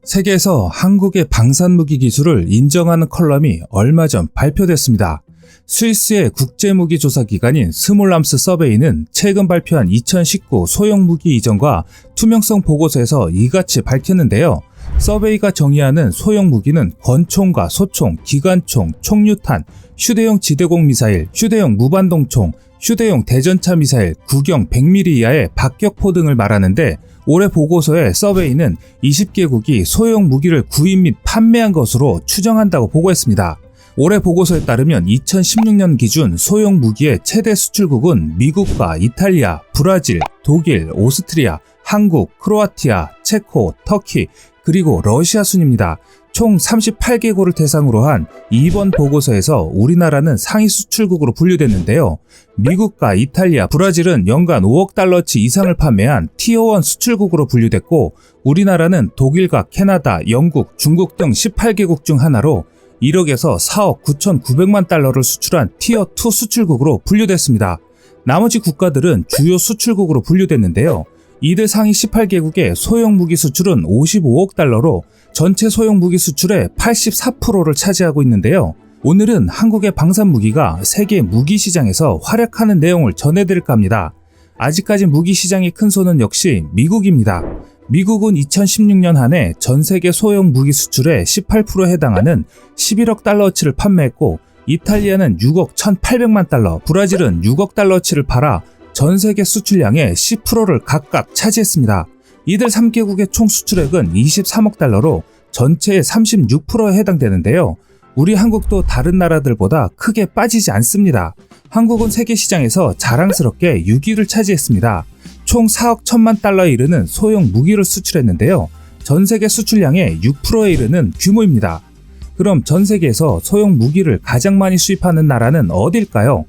세계에서 한국의 방산무기 기술을 인정하는 컬럼이 얼마 전 발표됐습니다. 스위스의 국제무기 조사기관인 스몰람스 서베이는 최근 발표한 2019 소형무기 이전과 투명성 보고서에서 이같이 밝혔는데요. 서베이가 정의하는 소형무기는 권총과 소총, 기관총, 총류탄, 휴대용 지대공 미사일, 휴대용 무반동총, 휴대용 대전차 미사일, 구경 100mm 이하의 박격포 등을 말하는데, 올해 보고서에 서베이는 20개국이 소형 무기를 구입 및 판매한 것으로 추정한다고 보고했습니다. 올해 보고서에 따르면 2016년 기준 소형 무기의 최대 수출국은 미국과 이탈리아, 브라질, 독일, 오스트리아, 한국, 크로아티아, 체코, 터키, 그리고 러시아 순입니다. 총 38개국을 대상으로 한 이번 보고서에서 우리나라는 상위 수출국으로 분류됐는데요. 미국과 이탈리아, 브라질은 연간 5억 달러치 이상을 판매한 티어1 수출국으로 분류됐고, 우리나라는 독일과 캐나다, 영국, 중국 등 18개국 중 하나로 1억에서 4억 9,900만 달러를 수출한 티어2 수출국으로 분류됐습니다. 나머지 국가들은 주요 수출국으로 분류됐는데요. 이들 상위 18개국의 소형 무기 수출은 55억 달러로 전체 소형 무기 수출의 84%를 차지하고 있는데요. 오늘은 한국의 방산무기가 세계 무기 시장에서 활약하는 내용을 전해드릴까 합니다. 아직까지 무기 시장의 큰 손은 역시 미국입니다. 미국은 2016년 한 해 전 세계 소형 무기 수출의 18%에 해당하는 11억 달러어치를 판매했고, 이탈리아는 6억 1,800만 달러, 브라질은 6억 달러어치를 팔아 전 세계 수출량의 10%를 각각 차지했습니다. 이들 3개국의 총 수출액은 23억 달러로 전체의 36%에 해당되는데요. 우리 한국도 다른 나라들보다 크게 빠지지 않습니다. 한국은 세계 시장에서 자랑스럽게 6위를 차지했습니다. 총 4억 1천만 달러에 이르는 소형 무기를 수출했는데요. 전 세계 수출량의 6%에 이르는 규모입니다. 그럼 전 세계에서 소형 무기를 가장 많이 수입하는 나라는 어딜까요?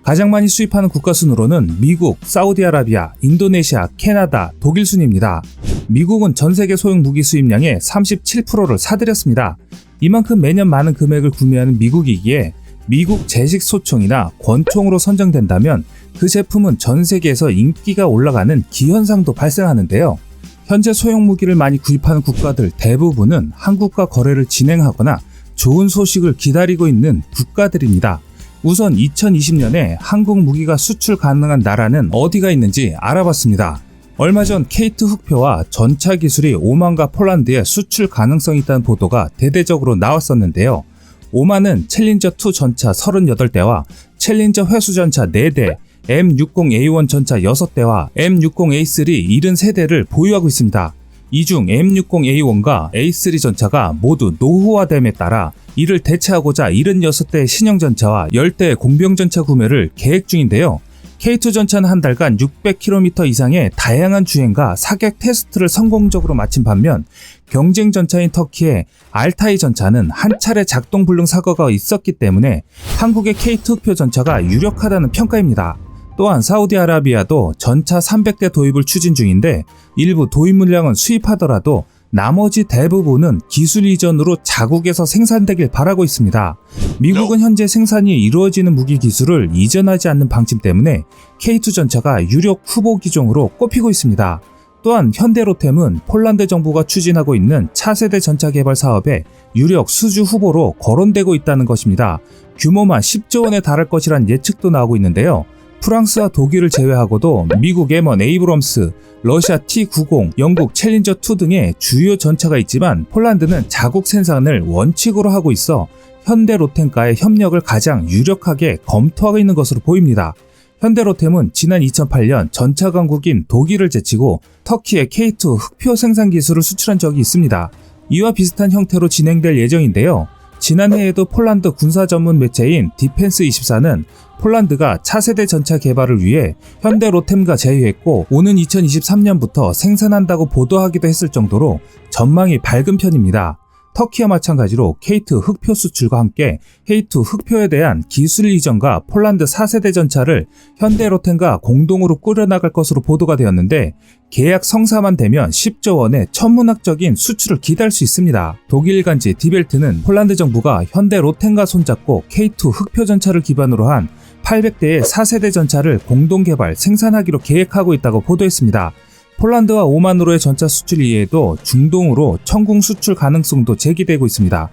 가장 많이 수입하는 국가 순으로는 미국, 사우디아라비아, 인도네시아, 캐나다, 독일 순입니다. 미국은 전 세계 소형 무기 수입량의 37%를 사들였습니다. 이만큼 매년 많은 금액을 구매하는 미국이기에 미국 제식 소총이나 권총으로 선정된다면 그 제품은 전 세계에서 인기가 올라가는 기현상도 발생하는데요. 현재 소형 무기를 많이 구입하는 국가들 대부분은 한국과 거래를 진행하거나 좋은 소식을 기다리고 있는 국가들입니다. 우선 2020년에 한국 무기가 수출 가능한 나라는 어디가 있는지 알아봤습니다. 얼마 전 K2 흑표와 전차 기술이 오만과 폴란드에 수출 가능성이 있다는 보도가 대대적으로 나왔었는데요. 오만은 챌린저2 전차 38대와 챌린저 회수 전차 4대, M60A1 전차 6대와 M60A3 73대를 보유하고 있습니다. 이 중 M60A1과 A3 전차가 모두 노후화됨에 따라 이를 대체하고자 76대의 신형 전차와 10대의 공병 전차 구매를 계획 중인데요. K2 전차는 한 달간 600km 이상의 다양한 주행과 사격 테스트를 성공적으로 마친 반면, 경쟁 전차인 터키의 알타이 전차는 한 차례 작동 불능 사고가 있었기 때문에 한국의 K2 흑표 전차가 유력하다는 평가입니다. 또한 사우디아라비아도 전차 300대 도입을 추진 중인데, 일부 도입 물량은 수입하더라도 나머지 대부분은 기술 이전으로 자국에서 생산되길 바라고 있습니다. 미국은 현재 생산이 이루어지는 무기 기술을 이전하지 않는 방침 때문에 K2 전차가 유력 후보 기종으로 꼽히고 있습니다. 또한 현대로템은 폴란드 정부가 추진하고 있는 차세대 전차 개발 사업에 유력 수주 후보로 거론되고 있다는 것입니다. 규모만 10조 원에 달할 것이란 예측도 나오고 있는데요. 프랑스와 독일을 제외하고도 미국 M1 에이브럼스, 러시아 T90, 영국 챌린저2 등의 주요 전차가 있지만, 폴란드는 자국 생산을 원칙으로 하고 있어 현대로템과의 협력을 가장 유력하게 검토하고 있는 것으로 보입니다. 현대로템은 지난 2008년 전차 강국인 독일을 제치고 터키의 K2 흑표 생산 기술을 수출한 적이 있습니다. 이와 비슷한 형태로 진행될 예정인데요. 지난해에도 폴란드 군사 전문 매체인 디펜스24는 폴란드가 차세대 전차 개발을 위해 현대로템과 제휴했고, 오는 2023년부터 생산한다고 보도하기도 했을 정도로 전망이 밝은 편입니다. 터키와 마찬가지로 K2 흑표 수출과 함께 K2 흑표에 대한 기술 이전과 폴란드 4세대 전차를 현대로템과 공동으로 꾸려나갈 것으로 보도가 되었는데, 계약 성사만 되면 10조 원의 천문학적인 수출을 기대할 수 있습니다. 독일 일간지 디벨트는 폴란드 정부가 현대로템과 손잡고 K2 흑표 전차를 기반으로 한 800대의 4세대 전차를 공동 개발, 생산하기로 계획하고 있다고 보도했습니다. 폴란드와 오만으로의 전차 수출 이외에도 중동으로 천궁 수출 가능성도 제기되고 있습니다.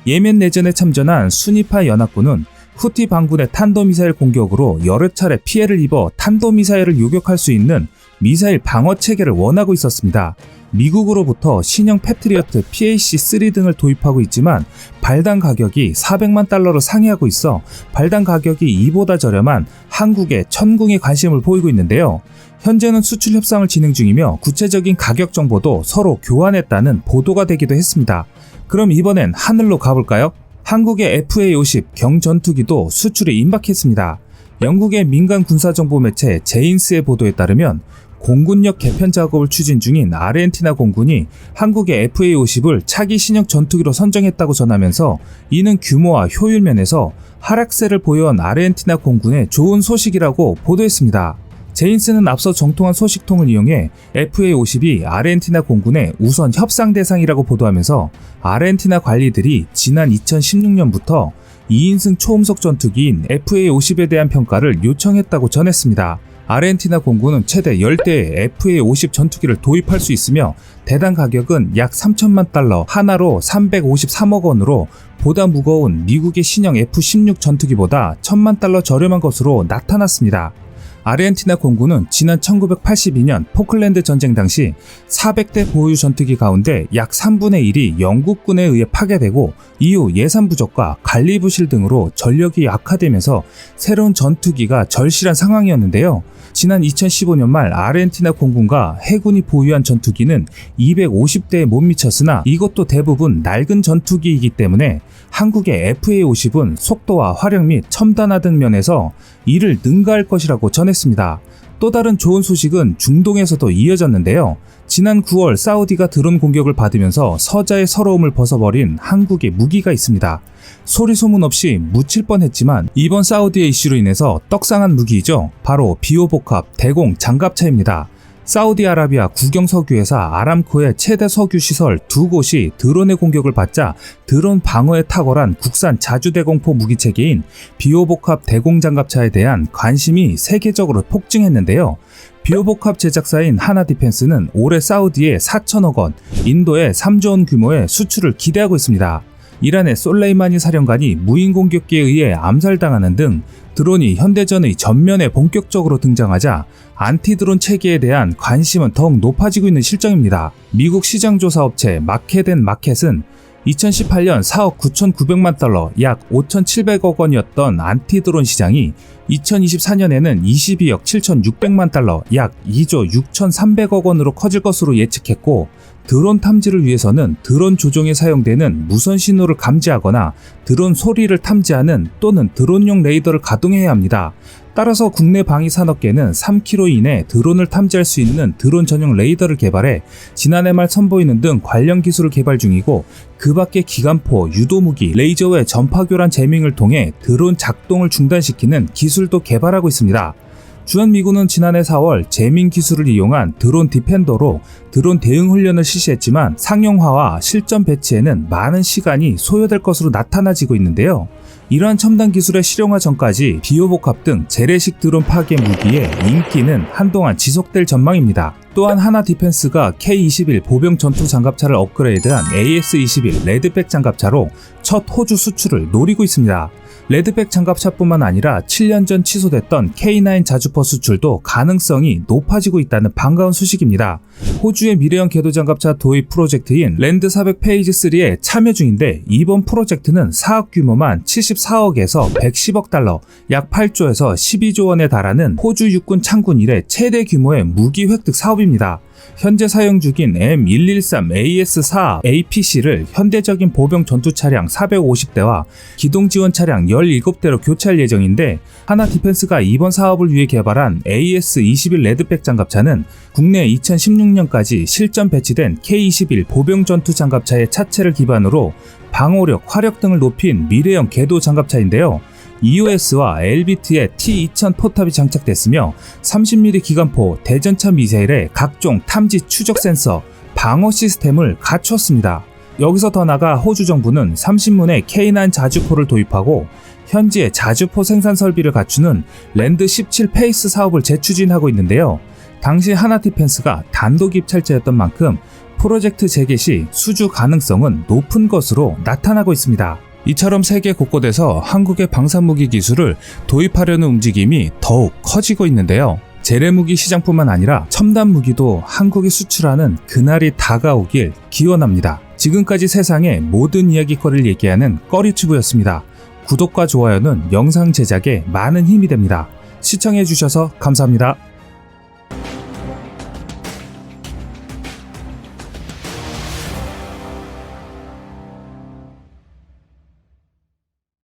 예멘 내전에 참전한 순위파 연합군은 후티 반군의 탄도미사일 공격으로 여러 차례 피해를 입어 탄도미사일을 요격할 수 있는 미사일 방어 체계를 원하고 있었습니다. 미국으로부터 신형 패트리어트 PAC-3 등을 도입하고 있지만 발당 가격이 400만 달러로 상회하고 있어 발당 가격이 이보다 저렴한 한국의 천궁에 관심을 보이고 있는데요. 현재는 수출 협상을 진행 중이며 구체적인 가격 정보도 서로 교환했다는 보도가 되기도 했습니다. 그럼 이번엔 하늘로 가볼까요? 한국의 FA-50 경전투기도 수출이 임박했습니다. 영국의 민간 군사정보 매체 제인스의 보도에 따르면 공군력 개편 작업을 추진 중인 아르헨티나 공군이 한국의 FA-50을 차기 신형 전투기로 선정했다고 전하면서 이는 규모와 효율 면에서 하락세를 보여온 아르헨티나 공군의 좋은 소식이라고 보도했습니다. 제인스는 앞서 정통한 소식통을 이용해 FA-50이 아르헨티나 공군의 우선 협상 대상이라고 보도하면서 아르헨티나 관리들이 지난 2016년부터 2인승 초음속 전투기인 FA-50에 대한 평가를 요청했다고 전했습니다. 아르헨티나 공군은 최대 10대의 FA-50 전투기를 도입할 수 있으며 대당 가격은 약 3천만 달러, 하나로 353억 원으로 보다 무거운 미국의 신형 F-16 전투기보다 1천만 달러 저렴한 것으로 나타났습니다. 아르헨티나 공군은 지난 1982년 포클랜드 전쟁 당시 400대 보유 전투기 가운데 약 3분의 1이 영국군에 의해 파괴되고 이후 예산 부족과 관리 부실 등으로 전력이 약화되면서 새로운 전투기가 절실한 상황이었는데요. 지난 2015년 말 아르헨티나 공군과 해군이 보유한 전투기는 250대에 못 미쳤으나 이것도 대부분 낡은 전투기이기 때문에 한국의 FA-50은 속도와 화력 및 첨단화 등 면에서 이를 능가할 것이라고 전했습니다. 또 다른 좋은 소식은 중동에서도 이어졌는데요. 지난 9월 사우디가 드론 공격을 받으면서 서자의 서러움을 벗어버린 한국의 무기가 있습니다. 소리 소문 없이 묻힐 뻔했지만 이번 사우디의 이슈로 인해서 떡상한 무기이죠. 바로 비오복합 대공 장갑차입니다. 사우디아라비아 국영 석유회사 아람코의 최대 석유 시설 두 곳이 드론의 공격을 받자 드론 방어에 탁월한 국산 자주대공포 무기체계인 비오복합 대공장갑차에 대한 관심이 세계적으로 폭증했는데요. 비오복합 제작사인 하나디펜스는 올해 사우디에 4천억 원, 인도에 3조 원 규모의 수출을 기대하고 있습니다. 이란의 솔레이마니 사령관이 무인 공격기에 의해 암살당하는 등 드론이 현대전의 전면에 본격적으로 등장하자 안티드론 체계에 대한 관심은 더욱 높아지고 있는 실정입니다. 미국 시장조사업체 마켓앤마켓은 2018년 4억 9,900만 달러, 약 5,700억 원이었던 안티드론 시장이 2024년에는 22억 7,600만 달러, 약 2조 6,300억 원으로 커질 것으로 예측했고, 드론 탐지를 위해서는 드론 조종에 사용되는 무선 신호를 감지하거나 드론 소리를 탐지하는 또는 드론용 레이더를 가동해야 합니다. 따라서 국내 방위산업계는 3km 이내 드론을 탐지할 수 있는 드론 전용 레이더를 개발해 지난해 말 선보이는 등 관련 기술을 개발 중이고, 그 밖에 기관포, 유도무기, 레이저 외 전파교란 제밍을 통해 드론 작동을 중단시키는 기술도 개발하고 있습니다. 주한미군은 지난해 4월 제밍 기술을 이용한 드론 디펜더로 드론 대응 훈련을 실시했지만 상용화와 실전 배치에는 많은 시간이 소요될 것으로 나타나지고 있는데요. 이러한 첨단 기술의 실용화 전까지 비오복합 등 재래식 드론 파괴 무기의 인기는 한동안 지속될 전망입니다. 또한 하나디펜스가 K-21 보병 전투 장갑차를 업그레이드한 AS-21 레드백 장갑차로 첫 호주 수출을 노리고 있습니다. 레드백 장갑차뿐만 아니라 7년 전 취소됐던 K9 자주포 수출도 가능성이 높아지고 있다는 반가운 소식입니다. 호주의 미래형 궤도 장갑차 도입 프로젝트인 랜드 400 페이지 3에 참여 중인데, 이번 프로젝트는 사업 규모만 74억에서 110억 달러, 약 8조에서 12조 원에 달하는 호주 육군 창군 이래 최대 규모의 무기 획득 사업입니다. 현재 사용 중인 M113AS4 APC를 현대적인 보병 전투 차량 450대와 기동 지원 차량 17대로 교체할 예정인데, 하나디펜스가 이번 사업을 위해 개발한 AS-21 레드백 장갑차는 국내 2016년까지 실전 배치된 K-21 보병 전투 장갑차의 차체를 기반으로 방호력, 화력 등을 높인 미래형 궤도 장갑차인데요. EOS와 LBT의 T-2000 포탑이 장착됐으며 30mm 기관포, 대전차 미사일에 각종 탐지 추적 센서, 방어 시스템을 갖추었습니다. 여기서 더 나아가 호주 정부는 30문의 K9 자주포를 도입하고 현지에 자주포 생산 설비를 갖추는 랜드 17 페이스 사업을 재추진하고 있는데요. 당시 하나디펜스가 단독 입찰자였던 만큼 프로젝트 재개 시 수주 가능성은 높은 것으로 나타나고 있습니다. 이처럼 세계 곳곳에서 한국의 방산무기 기술을 도입하려는 움직임이 더욱 커지고 있는데요. 재래무기 시장뿐만 아니라 첨단 무기도 한국이 수출하는 그날이 다가오길 기원합니다. 지금까지 세상의 모든 이야기거리를 얘기하는 꺼리튜브였습니다. 구독과 좋아요는 영상 제작에 많은 힘이 됩니다. 시청해주셔서 감사합니다.